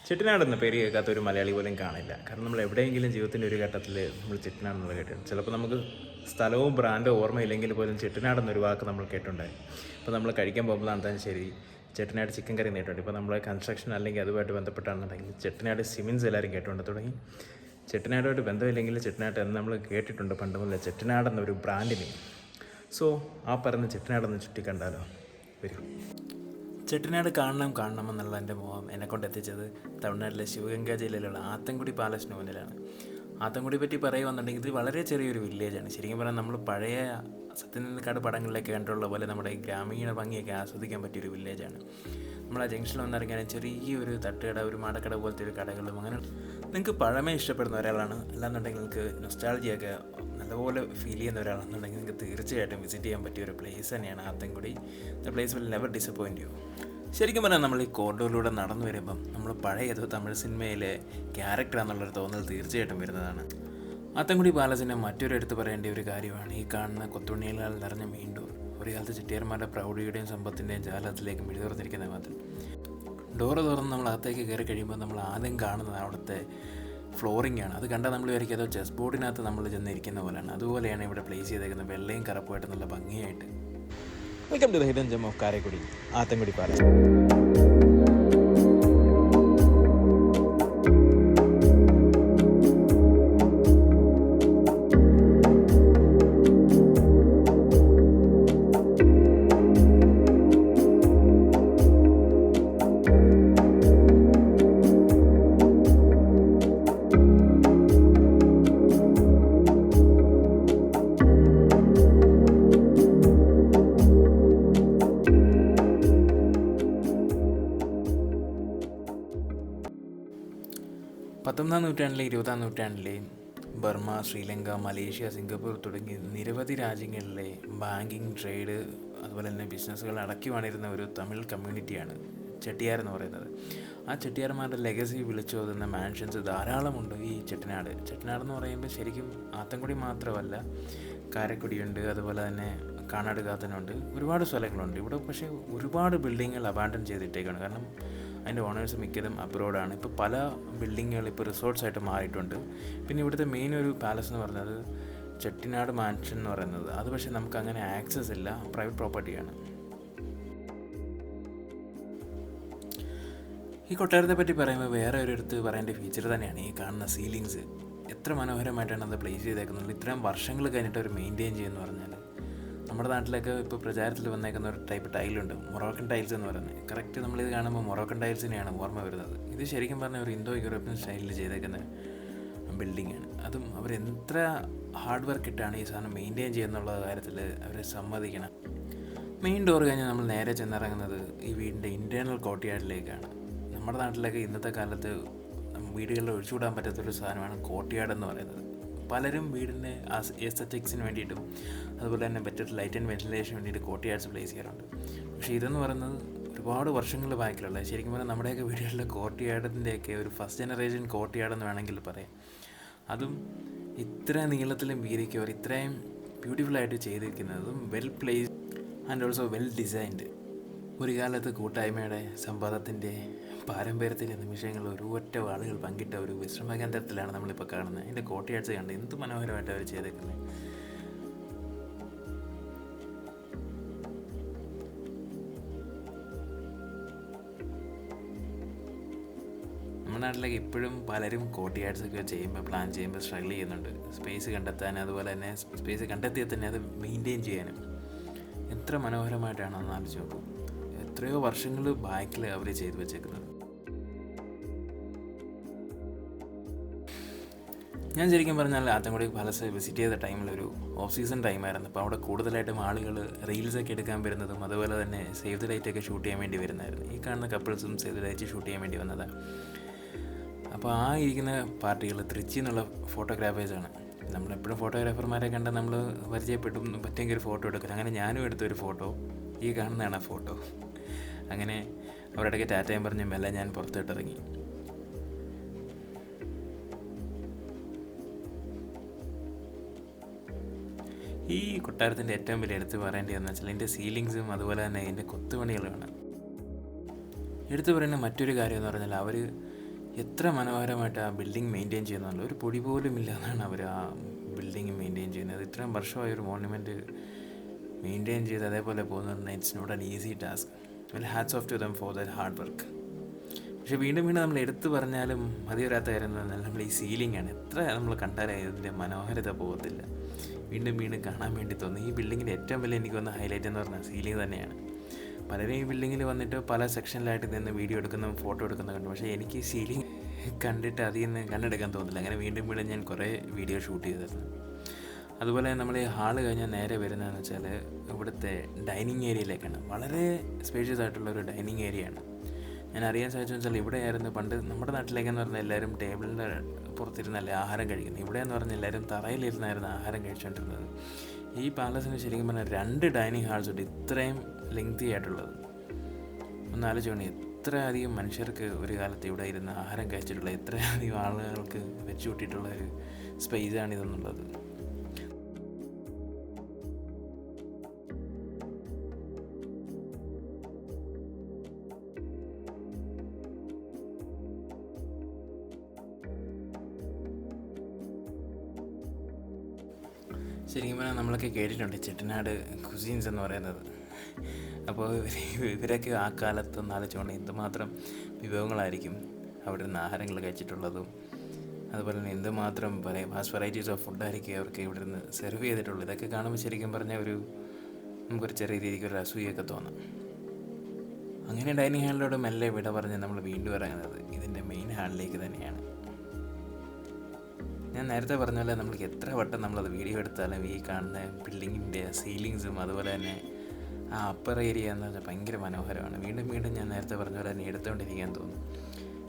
ചെട്ടിനാടെന്ന പേര് കേൾക്കാത്ത ഒരു മലയാളി പോലും കാണില്ല. കാരണം നമ്മൾ എവിടെയെങ്കിലും ജീവിതത്തിൻ്റെ ഒരു ഘട്ടത്തിൽ നമ്മൾ ചെട്ടിനാടെന്നുള്ള കേട്ടിട്ടുണ്ട്. ചിലപ്പോൾ നമുക്ക് സ്ഥലവും ബ്രാൻഡോ ഓർമ്മയില്ലെങ്കിൽ പോലും ചെട്ടിനാടെന്നൊരു വാക്ക് നമ്മൾ കേട്ടിട്ടുണ്ടായി. ഇപ്പോൾ നമ്മൾ കഴിക്കാൻ പോകുമ്പോഴാണെങ്കിലും ശരി, ചെട്ടിനാട് ചിക്കൻ കറി നേരിട്ടുണ്ട്. ഇപ്പോൾ നമ്മൾ കൺസ്ട്രക്ഷൻ അല്ലെങ്കിൽ അതുമായിട്ട് ബന്ധപ്പെട്ടാണെന്നുണ്ടെങ്കിൽ ചെട്ടിനാട് സിമെൻസ് എല്ലാവരും കേട്ടിട്ടുണ്ട്. തുടങ്ങി ചെട്ടിനാടുമായിട്ട് ബന്ധമില്ലെങ്കിൽ ചെട്ടിനാട് എന്ന് നമ്മൾ കേട്ടിട്ടുണ്ട് പണ്ട് മുതലേ ചെട്ടിനാടെന്നൊരു ബ്രാൻഡിനെ. സോ ആ പറയുന്ന ചെട്ടിനാടെന്ന് ചുറ്റി കണ്ടാലോ, വരും. ചെട്ടിനാട് കാണണം എന്നുള്ള എൻ്റെ മോഹം എന്നെക്കൊണ്ട് എത്തിച്ചത് തമിഴ്നാട്ടിലെ ശിവഗംഗ ജില്ലയിലുള്ള ആത്തൻകുടി പാലസിന് മുന്നിലാണ്. ആത്തൻകുടി പറ്റി പറയുകയെന്നുണ്ടെങ്കിൽ ഇത് വളരെ ചെറിയൊരു വില്ലേജാണ്. ശരിക്കും പറഞ്ഞാൽ നമ്മൾ പഴയ സത്യനന്ദിക്കാട് പടങ്ങളിലൊക്കെ കണ്ടുള്ള പോലെ നമ്മുടെ ഗ്രാമീണ ഭംഗിയൊക്കെ ആസ്വദിക്കാൻ പറ്റിയൊരു വില്ലേജാണ്. നമ്മൾ ആ ജംഗ്ഷനിൽ വന്നിറങ്ങിയാൽ ചെറിയൊരു തട്ടുകട, ഒരു മാടക്കട പോലത്തെ ഒരു കടകളും അങ്ങനെ. നിങ്ങൾക്ക് പഴമേ ഇഷ്ടപ്പെടുന്ന ഒരാളാണ്, അല്ലാന്നുണ്ടെങ്കിൽ നിങ്ങൾക്ക് നൊസ്റ്റാൾജിയൊക്കെ നല്ലപോലെ ഫീൽ ചെയ്യുന്ന ഒരാളാണെന്നുണ്ടെങ്കിൽ നിങ്ങൾക്ക് തീർച്ചയായിട്ടും വിസിറ്റ് ചെയ്യാൻ പറ്റിയ ഒരു പ്ലേസ് തന്നെയാണ് Athangudi. The place will never disappoint U. ശരിക്കും പറഞ്ഞാൽ നമ്മൾ ഈ കോറിഡോറിലൂടെ നടന്നു വരുമ്പം നമ്മൾ പഴയ ഏതോ തമിഴ് സിനിമയിലെ ക്യാരക്ടറാണെന്നുള്ളൊരു തോന്നൽ തീർച്ചയായിട്ടും വരുന്നതാണ്. ആത്തൻകുടി പാലസിൻ്റെ മറ്റൊരു എടുത്ത് പറയേണ്ട ഒരു കാര്യമാണ് ഈ കാണുന്ന കൊത്തുണ്ണികളാൽ നിറഞ്ഞ മെയിൻ ഡോർ. ഒരു കാലത്ത് ചെട്ടിയാർമാരുടെ പ്രൗഢിയുടെയും സമ്പത്തിൻ്റെയും ജാലത്തിലേക്ക് മിഴിതുറന്നിരിക്കുന്ന മതിൽ. ഡോറ് തുറന്ന് നമ്മൾ അകത്തേക്ക് കയറി കഴിയുമ്പോൾ നമ്മൾ ആദ്യം കാണുന്നത് അവിടുത്തെ ഫ്ലോറിംഗ് ആണ്. അത് കണ്ടാൽ നമ്മൾ വിചാരിക്കും അതോ ചെസ് ബോർഡിനകത്ത് നമ്മൾ ചെന്നിരിക്കുന്ന പോലെയാണ്. അതുപോലെയാണ് ഇവിടെ പ്ലേസ് ചെയ്തേക്കുന്നത്, വെള്ളയും കറുപ്പുമായിട്ട് നല്ല ഭംഗിയായിട്ട്. Welcome to the hidden gem of Karaikudi, Athangudi palace. പത്തൊമ്പതാം നൂറ്റാണ്ടിലെ 20-ാം നൂറ്റാണ്ടിലെ ബർമ്മ, ശ്രീലങ്ക, മലേഷ്യ, സിംഗപ്പൂർ തുടങ്ങി നിരവധി രാജ്യങ്ങളിലെ ബാങ്കിങ്, ട്രേഡ്, അതുപോലെ തന്നെ ബിസിനസ്സുകൾ അടക്കി വാണിരുന്ന ഒരു തമിഴ് കമ്മ്യൂണിറ്റിയാണ് ചെട്ടിയാർ എന്ന് പറയുന്നത്. ആ ചെട്ടിയാർമാരുടെ ലെഗസി വിളിച്ചോതുന്ന മാൻഷൻസ് ധാരാളമുണ്ട് ഈ ചെട്ടിനാട്. ചെട്ടിനാടെന്ന് പറയുമ്പോൾ ശരിക്കും ആത്തൻകുടി മാത്രമല്ല, കാരക്കുടിയുണ്ട്, അതുപോലെ തന്നെ കാണാട് കാത്തനുണ്ട്, ഒരുപാട് സ്ഥലങ്ങളുണ്ട് ഇവിടെ. പക്ഷേ ഒരുപാട് ബിൽഡിങ്ങുകൾ അബാൻഡൻ ചെയ്തിട്ടേക്കാണ്. കാരണം അതിൻ്റെ ഓണേഴ്സ് മിക്കതും അബ്രോഡാണ്. ഇപ്പോൾ പല ബിൽഡിങ്ങുകൾ ഇപ്പോൾ റിസോർട്ട്സായിട്ട് മാറിയിട്ടുണ്ട്. പിന്നെ ഇവിടുത്തെ മെയിൻ ഒരു പാലസ് എന്ന് പറയുന്നത് ചെട്ടിനാട് മാൻഷൻ എന്ന് പറയുന്നത്, അത് പക്ഷേ നമുക്ക് അങ്ങനെ ആക്സസ് ഇല്ല, പ്രൈവറ്റ് പ്രോപ്പർട്ടിയാണ്. ഈ കൊട്ടാരത്തെ പറ്റി പറയുമ്പോൾ വേറെ ഒരു എടുത്ത് പറയേണ്ട ഫീച്ചർ തന്നെയാണ് ഈ കാണുന്ന സീലിങ്സ്. എത്ര മനോഹരമായിട്ടാണ് അത് പ്ലേസ് ചെയ്തേക്കുന്നത്. ഇത്രയും വർഷങ്ങൾ കഴിഞ്ഞിട്ട് അവർ മെയിൻറ്റെയിൻ ചെയ്യുമെന്ന് പറഞ്ഞാൽ. നമ്മുടെ നാട്ടിലൊക്കെ ഇപ്പോൾ പ്രചാരത്തിൽ വന്നേക്കുന്ന ഒരു ടൈപ്പ് ടൈലുണ്ട്, മൊറോക്കൻ ടൈൽസ് എന്ന് പറയുന്നത്. കറക്റ്റ് നമ്മളിത് കാണുമ്പോൾ മൊറോക്കൻ ടൈൽസിനെയാണ് ഓർമ്മ വരുന്നത്. ഇത് ശരിക്കും പറഞ്ഞാൽ ഒരു ഇന്തോ യൂറോപ്യൻ സ്റ്റൈലിൽ ചെയ്തേക്കുന്ന ബിൽഡിങ്ങാണ്. അതും അവർ എത്ര ഹാർഡ് വർക്ക് ഇട്ടാണ് ഈ സാധനം മെയിൻറ്റെയിൻ ചെയ്യുന്നുള്ള കാര്യത്തിൽ അവർ സമ്മതിക്കണം. മെയിൻ ഡോർ കഴിഞ്ഞാൽ നമ്മൾ നേരെ ചെന്നിറങ്ങുന്നത് ഈ വീടിൻ്റെ ഇൻറ്റേർണൽ കോർട്ട്യാർഡിലേക്കാണ്. നമ്മുടെ നാട്ടിലൊക്കെ ഇന്നത്തെ കാലത്ത് വീടുകളിൽ ഒഴിച്ചുകൂടാൻ പറ്റാത്തൊരു സാധനമാണ് കോർട്ട്യാർഡ് എന്ന് പറയുന്നത്. പലരും വീടിൻ്റെ എസ്തറ്റിക്സിന് വേണ്ടിയിട്ടും അതുപോലെ തന്നെ ബെറ്റർ ലൈറ്റ് ആൻഡ് വെന്റിലേഷന് വേണ്ടിയിട്ട് കോർട്ട്യാർഡ്സ് പ്ലേസ് ചെയ്യാറുണ്ട്. പക്ഷേ ഇതെന്ന് പറയുന്നത് ഒരുപാട് വർഷങ്ങൾ ബാക്കിലുള്ള, ശരിക്കും പറഞ്ഞാൽ നമ്മുടെയൊക്കെ വീടുകളിലെ കോർട്ട്യാർഡിൻ്റെയൊക്കെ ഒരു ഫസ്റ്റ് ജനറേഷൻ കോർട്ട്യാർഡെന്ന് വേണമെങ്കിൽ പറയാം. അതും ഇത്ര നീളത്തിലും വീതിക്കും അവർ ഇത്രയും ബ്യൂട്ടിഫുള്ളായിട്ട് ചെയ്തിരിക്കുന്നതും well placed and also well designed. ഒരു കാലത്ത് കൂട്ടായ്മയുടെ സമ്പാദത്തിൻ്റെ പാരമ്പര്യത്തിൻ്റെ നിമിഷങ്ങൾ ഒരു ഒറ്റ ആളുകൾ പങ്കിട്ട ഒരു വിശ്രമ കേന്ദ്രത്തിലാണ് നമ്മളിപ്പോൾ കാണുന്നത്. അതിൻ്റെ കോർട്ട്യാർഡ്സ് കണ്ട് എന്ത് മനോഹരമായിട്ട് അവർ ചെയ്തേക്കുന്നത്. നമ്മുടെ നാട്ടിലേക്ക് ഇപ്പോഴും പലരും കോർട്ട്യാർഡ്സ് ഒക്കെ പ്ലാൻ ചെയ്യുമ്പോൾ സ്ട്രഗിൾ ചെയ്യുന്നുണ്ട്. സ്പേസ് കണ്ടെത്താനും അതുപോലെ തന്നെ സ്പേസ് കണ്ടെത്തിയാൽ തന്നെ അത് മെയിൻറ്റെയിൻ ചെയ്യാനും. എത്ര മനോഹരമായിട്ടാണെന്ന് ആലോചിച്ച് നോക്കും. എത്രയോ വർഷങ്ങൾ ബാക്കിൽ അവർ ചെയ്തു വെച്ചേക്കുന്നത്. ഞാൻ ശരിക്കും പറഞ്ഞാൽ ആത്തൻകുടി പാലസ് വിസിറ്റ് ചെയ്ത ടൈമിലൊരു ഓഫ് സീസൺ ടൈമായിരുന്നു. അപ്പോൾ അവിടെ കൂടുതലായിട്ടും ആളുകൾ റീൽസൊക്കെ എടുക്കാൻ വരുന്നതും അതുപോലെ തന്നെ സേവ് ദ ലൈറ്റൊക്കെ ഷൂട്ട് ചെയ്യാൻ വേണ്ടി വരുന്നതായിരുന്നു. ഈ കാണുന്ന കപ്പിൾസും സേവ് ദ ലൈറ്റ് ഷൂട്ട് ചെയ്യാൻ വേണ്ടി വന്നതാണ്. അപ്പോൾ ആ ഇരിക്കുന്ന പാർട്ടികൾ തൃച്ചി എന്നുള്ള ഫോട്ടോഗ്രാഫേഴ്സാണ്. നമ്മളെപ്പോഴും ഫോട്ടോഗ്രാഫർമാരെ കണ്ട് നമ്മൾ പരിചയപ്പെട്ടു, പറ്റിയെങ്കിൽ ഒരു ഫോട്ടോ എടുക്കുക. അങ്ങനെ ഞാനും എടുത്തൊരു ഫോട്ടോ, ഈ കാണുന്നതാണ് ആ ഫോട്ടോ. അങ്ങനെ അവരുടെയൊക്കെ ടാറ്റയും പറഞ്ഞ് മെല്ലെ ഞാൻ പുറത്തോട്ടിറങ്ങി. ഈ കൊട്ടാരത്തിൻ്റെ ഏറ്റവും വലിയ എടുത്ത് പറയേണ്ടതെന്ന് വെച്ചാൽ ഇതിൻ്റെ സീലിങ്സും അതുപോലെ തന്നെ ഇതിൻ്റെ കൊത്തുപണികളുമാണ്. എടുത്തു പറയുന്ന മറ്റൊരു കാര്യം എന്ന് പറഞ്ഞാൽ അവർ എത്ര മനോഹരമായിട്ട് ആ ബിൽഡിംഗ് മെയിൻറ്റെയിൻ ചെയ്യുന്നുണ്ട്. ഒരു പൊടി പോലും ഇല്ലാതാണ് അവർ ആ ബിൽഡിംഗ് മെയിൻറ്റെയിൻ ചെയ്യുന്നത്. ഇത്രയും വർഷമായ ഒരു മോണുമെൻറ്റ് മെയിൻറ്റെയിൻ ചെയ്ത് അതേപോലെ പോകുന്നുണ്ട്. It's not an easy task. Well hats off to them for their hard work. പക്ഷേ വീണ്ടും വീണ്ടും നമ്മൾ എടുത്തു പറഞ്ഞാലും മതി വരാത്ത കാര്യം എന്ന് പറഞ്ഞാൽ നമ്മൾ ഈ സീലിംഗ് ആണ്. എത്ര നമ്മൾ കണ്ടാലും ഇതിൻ്റെ മനോഹരത പോകത്തില്ല. വീണ്ടും വീണ്ടും കാണാൻ വേണ്ടി തോന്നി. ഈ ബിൽഡിങ്ങിൻ്റെ ഏറ്റവും വലിയ എനിക്ക് വന്ന ഹൈലൈറ്റ് എന്ന് പറഞ്ഞാൽ സീലിംഗ് തന്നെയാണ്. പലരും ഈ ബിൽഡിങ്ങിൽ വന്നിട്ട് പല സെക്ഷനിലായിട്ട് നിന്ന് വീഡിയോ എടുക്കുന്നതും ഫോട്ടോ എടുക്കുന്നതും കണ്ടു. പക്ഷേ എനിക്ക് സീലിംഗ് കണ്ടിട്ട് അതിൽ നിന്ന് കണ്ണെടുക്കാൻ തോന്നില്ല. അങ്ങനെ വീണ്ടും വീണ്ടും ഞാൻ കുറേ വീഡിയോ ഷൂട്ട് ചെയ്തിരുന്നു. അതുപോലെ നമ്മൾ ഈ ഹാള് കഴിഞ്ഞാൽ നേരെ വരുന്നതെന്ന് വെച്ചാൽ ഇവിടുത്തെ ഡൈനിങ് ഏരിയയിലേക്കാണ്. വളരെ സ്പേഷ്യസ് ആയിട്ടുള്ളൊരു ഡൈനിങ് ഏരിയയാണ്. ഞാൻ അറിയാൻ സാധിച്ചെന്ന് വെച്ചാൽ ഇവിടെ ആയിരുന്നു പണ്ട് നമ്മുടെ നാട്ടിലേക്കെന്ന് പറഞ്ഞാൽ എല്ലാവരും ടേബിളിൻ്റെ പുറത്തിരുന്നല്ലേ ആഹാരം കഴിക്കുന്നത്. ഇവിടെയെന്ന് പറഞ്ഞാൽ എല്ലാവരും തറയിലിരുന്നായിരുന്നു ആഹാരം കഴിച്ചുകൊണ്ടിരുന്നത്. ഈ പാലസിന് ശരിക്കും പറഞ്ഞാൽ 2 ഡൈനിങ് ഹാൾസ് ഉണ്ട്, ഇത്രയും ലെങ്തി ആയിട്ടുള്ളത്. ഒന്ന് ആലോചിച്ചോണി, എത്ര അധികം മനുഷ്യർക്ക് ഒരു കാലത്ത് ഇവിടെ ഇരുന്ന് ആഹാരം കഴിച്ചിട്ടുള്ള, എത്രയധികം ആളുകൾക്ക് വെച്ചു കൂട്ടിയിട്ടുള്ള ഒരു സ്പേസാണ് ഇതെന്നുള്ളത്. ശരിക്കും പറഞ്ഞാൽ നമ്മളൊക്കെ കേട്ടിട്ടുണ്ട് ചെട്ടിനാട് കുസീൻസ് എന്ന് പറയുന്നത്. അപ്പോൾ ഇവരൊക്കെ ആ കാലത്ത് ആലോചിച്ചുകൊണ്ട് എന്തുമാത്രം വിഭവങ്ങളായിരിക്കും അവിടെ നിന്ന് ആഹാരങ്ങൾ കഴിച്ചിട്ടുള്ളതും അതുപോലെ തന്നെ എന്തുമാത്രം വാസ്റ്റ് വെറൈറ്റീസ് ഓഫ് ഫുഡായിരിക്കും അവർക്ക് ഇവിടെ നിന്ന് സെർവ് ചെയ്തിട്ടുള്ളത്. ഇതൊക്കെ കാണുമ്പോൾ ശരിക്കും പറഞ്ഞാൽ നമുക്കൊരു ചെറിയ രീതിക്കൊരു അസൂയൊക്കെ തോന്നാം. അങ്ങനെ ഡൈനിങ് ഹാളിലോട് മെല്ലെ വിട പറഞ്ഞ് നമ്മൾ വീണ്ടും ഇറങ്ങുന്നത് ഇതിൻ്റെ മെയിൻ ഹാളിലേക്ക് തന്നെയാണ്. ഞാൻ നേരത്തെ പറഞ്ഞ പോലെ നമ്മൾക്ക് എത്ര വട്ടം നമ്മളത് വീഡിയോ എടുത്താലും ഈ കാണുന്ന ബിൽഡിങ്ങിൻ്റെ സീലിങ്സും അതുപോലെ തന്നെ ആ അപ്പർ ഏരിയ എന്ന് വെച്ചാൽ ഭയങ്കര മനോഹരമാണ്. വീണ്ടും വീണ്ടും ഞാൻ നേരത്തെ പറഞ്ഞ പോലെ തന്നെ എടുത്തുകൊണ്ടിരിക്കാൻ തോന്നും.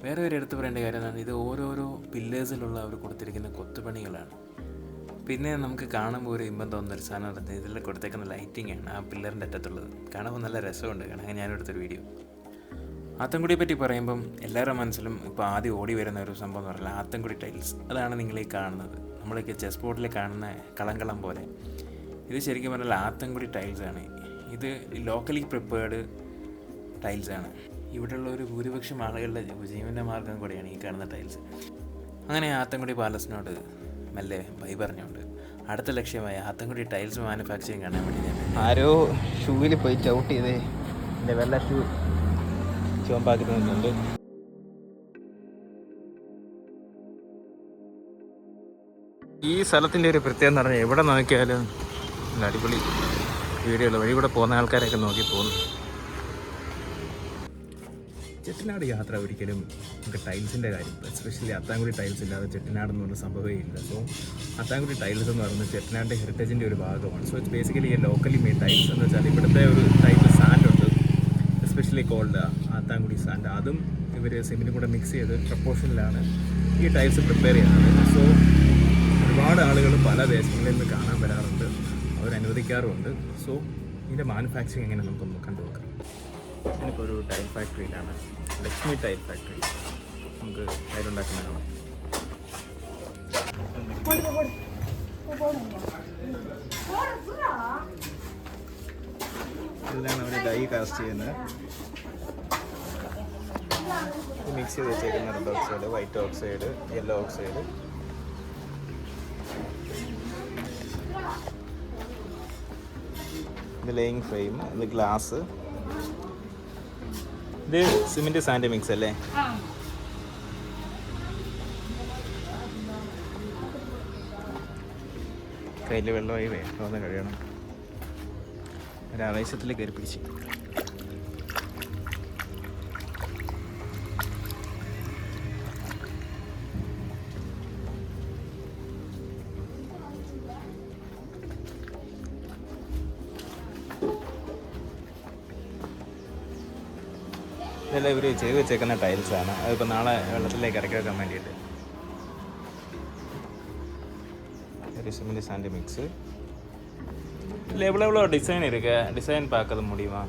വേറെ ഒരു എടുത്തു പറയേണ്ട കാര്യം എന്നാൽ ഇത് ഓരോരോ പില്ലേഴ്സിലുള്ള അവർ കൊടുത്തിരിക്കുന്ന കൊത്തുപണികളാണ്. പിന്നെ നമുക്ക് കാണുമ്പോൾ ഒരു ഇമ്പം തോന്നുന്നൊരു സാധനം പറഞ്ഞാൽ ഇതിൽ കൊടുത്തേക്കുന്ന ലൈറ്റിംഗ് ആണ് ആ പില്ലറിൻ്റെ അറ്റത്തുള്ളത്. കാണുമ്പോൾ നല്ല രസമുണ്ട്. കാണാൻ ഞാനെടുത്തൊരു വീഡിയോ. ആത്തൻകുടിയെ പറ്റി പറയുമ്പം എല്ലാവരുടെ മനസ്സിലും ഇപ്പോൾ ആദ്യം ഓടി വരുന്ന ഒരു സംഭവം എന്ന് പറഞ്ഞാൽ ആത്തൻകുടി ടൈൽസ്. അതാണ് നിങ്ങളീ കാണുന്നത്. നമ്മളൊക്കെ ചെസ് ബോർഡിൽ കാണുന്ന കളം പോലെ ഇത് ശരിക്കും പറഞ്ഞാൽ ആത്തൻകുടി ടൈൽസാണ്. ഇത് ലോക്കലി പ്രിപ്പേർഡ് ടൈൽസാണ്. ഇവിടെയുള്ള ഒരു ഭൂരിപക്ഷം ആളുകളുടെ ജീവൻ്റെ മാർഗം കൂടെയാണ് ഈ കാണുന്ന ടൈൽസ്. അങ്ങനെ ആത്തൻകുടി പാലസിനോട് മെല്ലെ ബൈ പറഞ്ഞുകൊണ്ട് അടുത്ത ലക്ഷ്യമായ ആത്തൻകുടി ടൈൽസ് മാനുഫാക്ചറിങ് കാണാൻ വേണ്ടി ഞാൻ ആരോ ഷൂവിൽ പോയി ചവിട്ടി ചെയ്തേ എൻ്റെ വെള്ള ഷൂ ചുവമ്പാക്കി തന്നിട്ടുണ്ട്. ഈ സ്ഥലത്തിൻ്റെ ഒരു പ്രത്യേകത എന്ന് പറഞ്ഞാൽ എവിടെ നോക്കിയാലും നല്ല അടിപൊളി വീഡിയോകൾ വഴി കൂടെ പോകുന്ന ആൾക്കാരൊക്കെ നോക്കി പോകുന്നു. ചെട്ടിനാട് യാത്ര ഒരിക്കലും നമുക്ക് ടൈൽസിൻ്റെ കാര്യം, എസ്പെഷ്യലി അത്താൻകുടി ടൈൽസ് ഇല്ലാതെ ചെട്ടിനാട് എന്ന് പറഞ്ഞ സംഭവമേ ഇല്ല. സോ അത്താൻകുടി ടൈൽസ് എന്ന് പറയുന്നത് ചെട്ടിനാടിൻ്റെ ഹെറിറ്റേജിൻ്റെ ഒരു ഭാഗമാണ്. So it's basically locally made tiles എന്ന് വെച്ചാൽ ഇവിടുത്തെ ഒരു ടൈപ്പ് സാൻഡുണ്ട്, എസ്പെഷ്യലി കോൾഡ് ആത്താൻകുടി സാൻഡ്. അതും ഇവർ സിമെൻറ്റും കൂടെ മിക്സ് ചെയ്ത് പ്രപ്പോർഷനിലാണ് ഈ ടൈൽസ് പ്രിപ്പയർ ചെയ്യുന്നത്. സോ ഒരുപാട് ആളുകൾ പല ദേശങ്ങളിൽ നിന്ന് കാണാൻ വരാറുണ്ട്, അവരനുവദിക്കാറുമുണ്ട്. സോ ഇതിൻ്റെ മാനുഫാക്ചറിങ് എങ്ങനെ നമുക്കൊന്ന് കണ്ടുനോക്കാം. ഞാനിപ്പോൾ ഒരു ടൈൽ ഫാക്ടറിയിലാണ്, ലക്ഷ്മി ടൈൽ ഫാക്ടറി. നമുക്ക് ടൈലുണ്ടാക്കുന്നതാണ്. ഇതിലാണ് അവർ ഡൈ കാസ്റ്റ് ചെയ്യുന്നത്. മിക്സ് ചെയ്ത് വെച്ചേക്കുന്ന red oxide, white oxide, yellow oxide. ഇത് ലേയിങ് ഫ്രെയിം, ഇത് ഗ്ലാസ്, ഇത് സിമെൻറ്റ് സാൻഡ് മിക്സ് അല്ലേ? കയ്യിൽ വെള്ളമായി വന്ന് കഴിയണം. ഒരാവേശത്തിൽ കയറി പിടിച്ച് ഇതെല്ലാം ഇവർ ചെയ്ത് വെച്ചേക്കുന്ന ടൈൽസാണ്. അതിപ്പോൾ നാളെ വെള്ളത്തിലേക്ക് ഇറക്കി വെക്കാൻ വേണ്ടിയിട്ട്. ഒരു സിമെൻറ്റ് സാൻഡ് മിക്സ്. இல்லை எவ்வளோ டிசைன் இருக்கு, டிசைன் பார்க்கறது முடியுமா?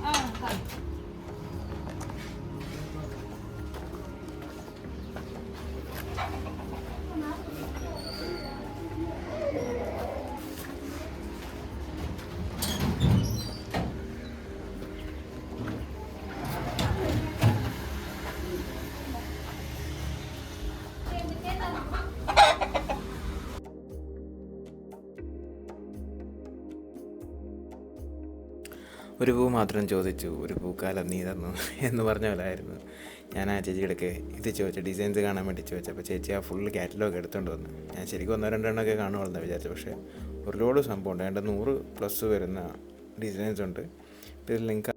ഒരു പൂ മാത്രം ചോദിച്ചു, ഒരു പൂക്കാലം നീ തന്നു എന്ന് പറഞ്ഞ പോലായിരുന്നു. ഞാൻ ആ ചേച്ചിയുടെ ഇത് ചോദിച്ചു, ഡിസൈൻസ് കാണാൻ വേണ്ടി ചോദിച്ചു. അപ്പോൾ ചേച്ചി ആ ഫുൾ കാറ്റലോഗ് എടുത്തുകൊണ്ട് വന്നു. ഞാൻ ശരിക്കും 1-2 കാണുമെന്ന് വിചാരിച്ചു. പക്ഷേ ഒരു ലോഡ് സംഭവമുണ്ട്. ഏതാണ്ട് 100+ വരുന്ന ഡിസൈൻസ് ഉണ്ട്. ഇതിൽ ലിങ്ക്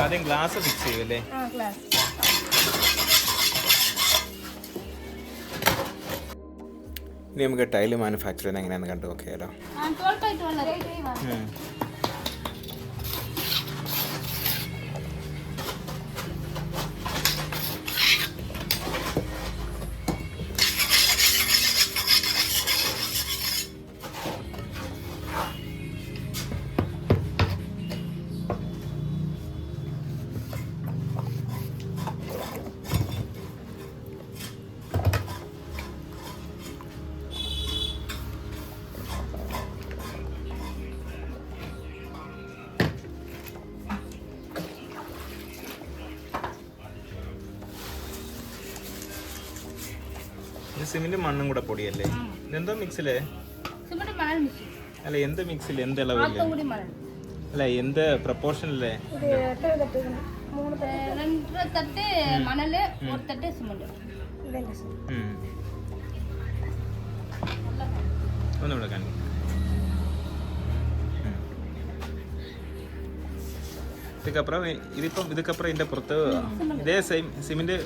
ആദ്യം ഗ്ലാസ് ഫിക്സ് ചെയ്യുമല്ലേ? ഇനി നമുക്ക് ടൈല് മാനുഫാക്ചർ ചെയ്യുന്നത് എങ്ങനെയാണെന്ന് കണ്ടു നോക്കിയാലോ. സിമെന്റ് മണ്ണും കൂടെ പൊടിയല്ലേ? ഇതെന്തോ മിക്സിലേ? അല്ല എന്ത് മിക്സിൽ എന്ത് അളവില്ലേ? അല്ല എന്ത് പ്രപ്പോർഷനില്ലേ? ഒന്നുകൂടെ കാണിക്കും. இதுக்கப்புறம் ഇതിന്റെ പുറത്ത് ഇതേ സെയിം സിമെന്റ്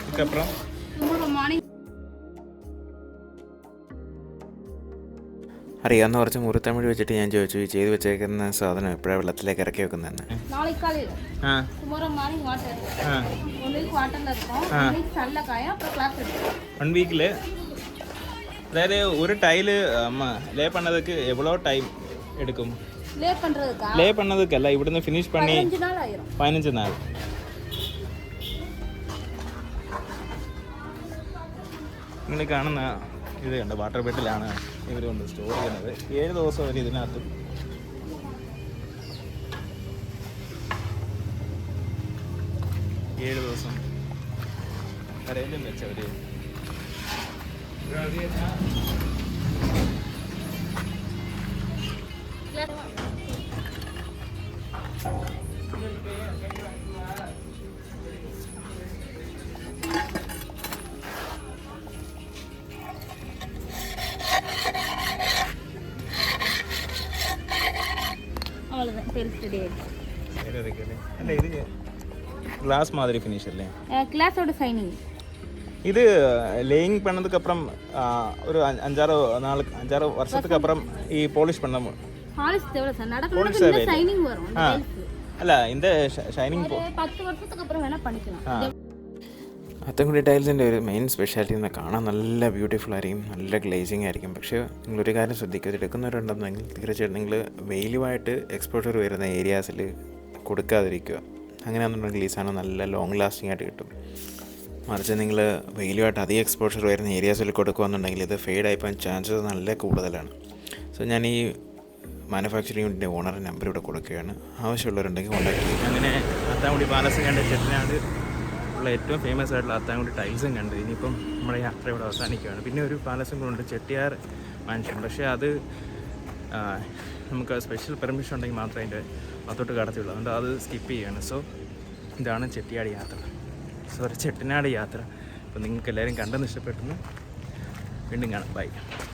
இதுக்கப்புறம் അറിയാവുന്ന കുറച്ച് മുറിത്തമിഴ് വെച്ചിട്ട് ഞാൻ ചോദിച്ചു, ഈ ചെയ്ത് വെച്ചേക്കുന്ന സാധനം എപ്പോഴാണ് വെള്ളത്തിലേക്ക് ഇറക്കി വെക്കുന്നതെന്ന്. ஒன் வீக்கில் அதாவது ஒரு டைலு லே பண்ணதுக்கு எவ்வளோ டைம் எடுக்கும்? லே பண்ணதுக்கല്ല ഇവിടുന്ന് ഫിനിഷ് பண்ணி 15 നാൾ. നിങ്ങൾ കാണുന്ന ഇത് കണ്ട വാട്ടർ ബെഡിലാണ് ഇവർ കൊണ്ട് സ്റ്റോർ ചെയ്യുന്നത്. 7 ദിവസം വരെ ഇതിനകത്ത് കരയിലും വെച്ചവർ ടൈൽസ് റെഡി ആയിരിക്കും. അല്ല ഇത് ഗ്ലാസ് மாதிரி ഫിനിഷ് അല്ലേ? கிளாஸோட சைனிங். இது லேயிங் பண்ணதுக்கு அப்புறம் ஒரு 5-6 வருஷத்துக்கு அப்புறம் ഈ പോളിഷ് பண்ண பாலிஷ் தேவை சார். நடக்கும்போது இந்த சைனிங் வரும் இந்த டைல்ஸ். അല്ല ഇതിന്റെ ഷൈനിങ് 10 வருஷத்துக்கு அப்புறம் வேணா பண்ணிக்கலாம். അത്തംകുടി ടൈൽസിൻ്റെ ഒരു മെയിൻ സ്പെഷ്യാലിറ്റി എന്ന് കാണാൻ നല്ല ബ്യൂട്ടിഫുൾ ആയിരിക്കും, നല്ല ഗ്ലേസിങ് ആയിരിക്കും. പക്ഷേ നിങ്ങളൊരു കാര്യം ശ്രദ്ധിക്കുക, എടുക്കുന്നവരുണ്ടെന്നെങ്കിൽ തീർച്ചയായിട്ടും നിങ്ങൾ വെയിലുമായിട്ട് എക്സ്പോഷർ വരുന്ന ഏരിയാസിൽ കൊടുക്കാതിരിക്കുക. അങ്ങനെയാണെന്നുണ്ടെങ്കിൽ ഈ സാധനം നല്ല ലോങ് ലാസ്റ്റിംഗ് ആയിട്ട് കിട്ടും. മറിച്ച് നിങ്ങൾ വെയിലുമായിട്ട് അധികം എക്സ്പോഷർ വരുന്ന ഏരിയാസിൽ കൊടുക്കുകയെന്നുണ്ടെങ്കിൽ ഇത് ഫെയ്ഡ് ആയിപ്പോകാൻ ചാൻസസ് നല്ല കൂടുതലാണ്. സോ ഞാൻ ഈ മാനുഫാക്ചറിംഗ് യൂണിറ്റിൻ്റെ ഓണറിൻ്റെ നമ്പർ ഇവിടെ കൊടുക്കുകയാണ്. ആവശ്യമുള്ളവരുണ്ടെങ്കിൽ കോൺടാക്ട് ചെയ്യുക. അങ്ങനെ അത്താംകുടി പാലസും കണ്ട് ചെട്ടിനാട് ഉള്ള ഏറ്റവും ഫേമസ് ആയിട്ടുള്ള അത്താംകുടി ടൈൽസും കണ്ട് ഇനിയിപ്പം നമ്മുടെ യാത്ര ഇവിടെ അവസാനിക്കുകയാണ്. പിന്നെ ഒരു പാലസും കൂടെ ഉണ്ട്, ചെട്ടിയാർ മാൻഷൻ. പക്ഷേ അത് നമുക്ക് സ്പെഷ്യൽ പെർമിഷൻ ഉണ്ടെങ്കിൽ മാത്രമേ അതിൻ്റെ അകത്തോട്ട് കടത്തിയുള്ളൂ. അതുകൊണ്ട് അത് സ്കിപ്പ് ചെയ്യുകയാണ്. സോ ഇതാണ് ചെട്ടിയാട് യാത്ര, ചെട്ടിനാട് യാത്ര. അപ്പോൾ നിങ്ങൾക്ക് എല്ലാവരും കണ്ടെന്ന് ഇഷ്ടപ്പെട്ടെന്ന് വീണ്ടും കാണാം. ബൈ.